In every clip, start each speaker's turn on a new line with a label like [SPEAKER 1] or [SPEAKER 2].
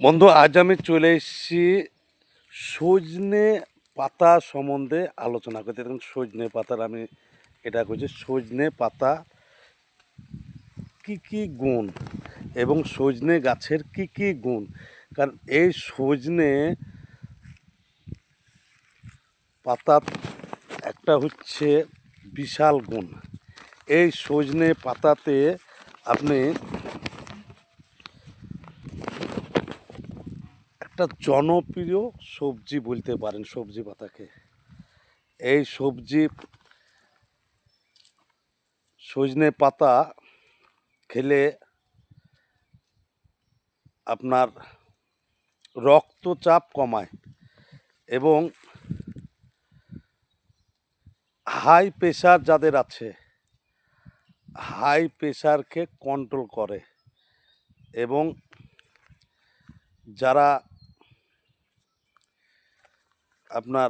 [SPEAKER 1] বন্ধু, আজ আমি চলে এসেছি সজনে পাতা সম্বন্ধে আলোচনা করতে। দেখুন, সজনে পাতার আমি এটা করছি, সজনে পাতা কি কি গুণ এবং সজনে গাছের কি কি গুণ। কারণ এই সজনে পাতা একটা হচ্ছে বিশাল গুণ। এই সজনে পাতাতে আপনি একটা জনপ্রিয় সবজি বলতে পারেন সবজি পাতাকে। এই সজনে পাতা খেলে আপনার রক্তচাপ কমায় এবং হাই প্রেশার যাদের আছে, হাই প্রেশারকে কন্ট্রোল করে এবং যারা আপনার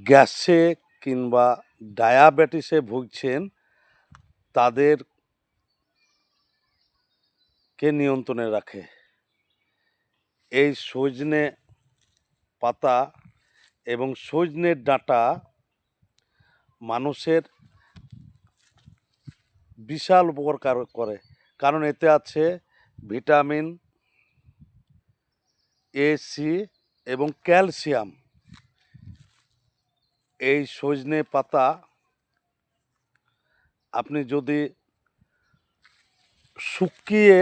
[SPEAKER 1] গ্যাসে কিংবা ডায়াবেটিসে ভুগছেন তাদেরকে নিয়ন্ত্রণে রাখে। এই সজনে পাতা এবং সজনের ডাঁটা মানুষের বিশাল উপকার করে, কারণ এতে আছে ভিটামিন এ, সি এবং ক্যালসিয়াম। এই সজনে পাতা আপনি যদি শুকিয়ে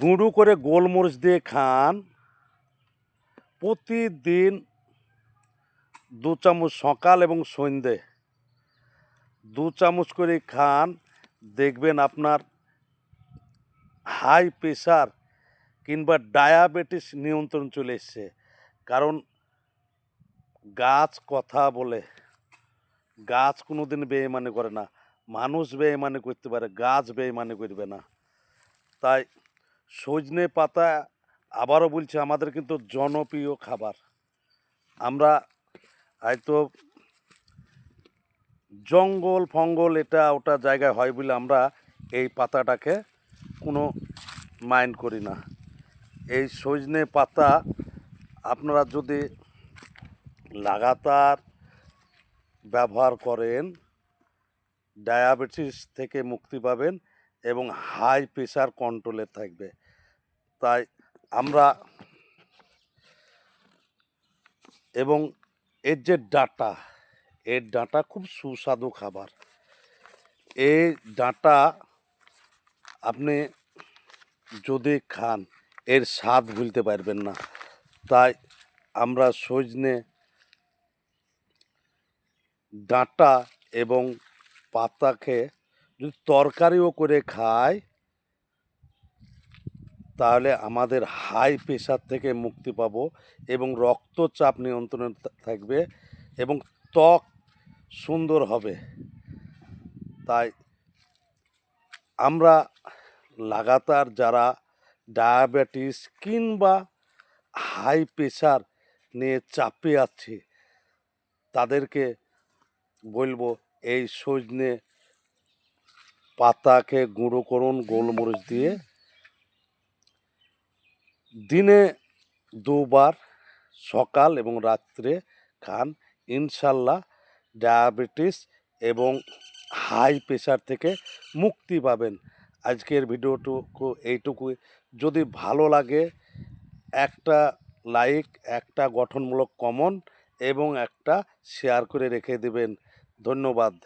[SPEAKER 1] গুঁড়ো করে গোলমরিচ দিয়ে খান, প্রতিদিন 2 চামচ সকাল এবং সন্ধ্যে 2 চামচ করে খান, দেখবেন আপনার হাই প্রেশার কিংবা ডায়াবেটিস নিয়ন্ত্রণ চলে এসছে। কারণ গাছ কথা বলে, গাছ কোনো দিন বেইমানি করে না। মানুষ বেইমানি করতে পারে, গাছ বেইমানি করবে না। তাই সজনে পাতা, আবারও বলছি, আমাদের কিন্তু জনপ্রিয় খাবার। আমরা হয়তো জঙ্গল ফঙ্গল এটা ওটা জায়গায় হয় বলে আমরা এই পাতাটাকে কোনো মাইন্ড করি না। এই সজনে পাতা আপনারা যদি লাগাতার ব্যবহার করেন, ডায়াবেটিস থেকে মুক্তি পাবেন এবং হাই প্রেশার কন্ট্রোলে থাকবে। তাই আমরা এবং এর যে ডাঁটা, এর ডাঁটা খুব সুস্বাদু খাবার। এই ডাঁটা আপনি যদি খান, এর স্বাদ ভুলতে পারবেন না। তাই আমরা সজনে ডাঁটা এবং পাতাকে যদি তরকারিও করে খাই, তাহলে আমাদের হাই প্রেশার থেকে মুক্তি পাবো এবং রক্তচাপ নিয়ন্ত্রণে থাকবে এবং ত্বক সুন্দর হবে। তাই আমরা লাগাতার যারা ডায়াবেটিস কিংবা হাই প্রেশার নিয়ে চাপে আছি, তাদেরকে বলবো এই সজনে পাতাকে গুঁড়ো করুন গোলমরিচ দিয়ে, দিনে 2 বার সকাল এবং রাত্রে খান। ইনশাল্লাহ ডায়াবেটিস এবং হাই প্রেশার থেকে মুক্তি পাবেন। আজকের ভিডিওটুকু এইটুকুই। যদি ভালো লাগে একটা লাইক, একটা গঠনমূলক কমেন্ট এবং একটা শেয়ার করে রেখে দেবেন। ধন্যবাদ।